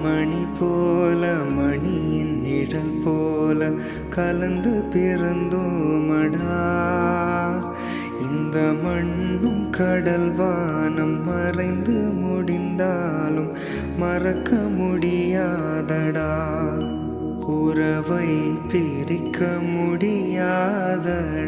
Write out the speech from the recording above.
மணி போல மணியின் நிழல் போல கலந்து பிறந்தோமடா. இந்த மண்ணும் கடல் வானம் மறைந்து முடிந்தாலும் மறக்க முடியாதடா. உறவை பிரிக்க முடியாதடா.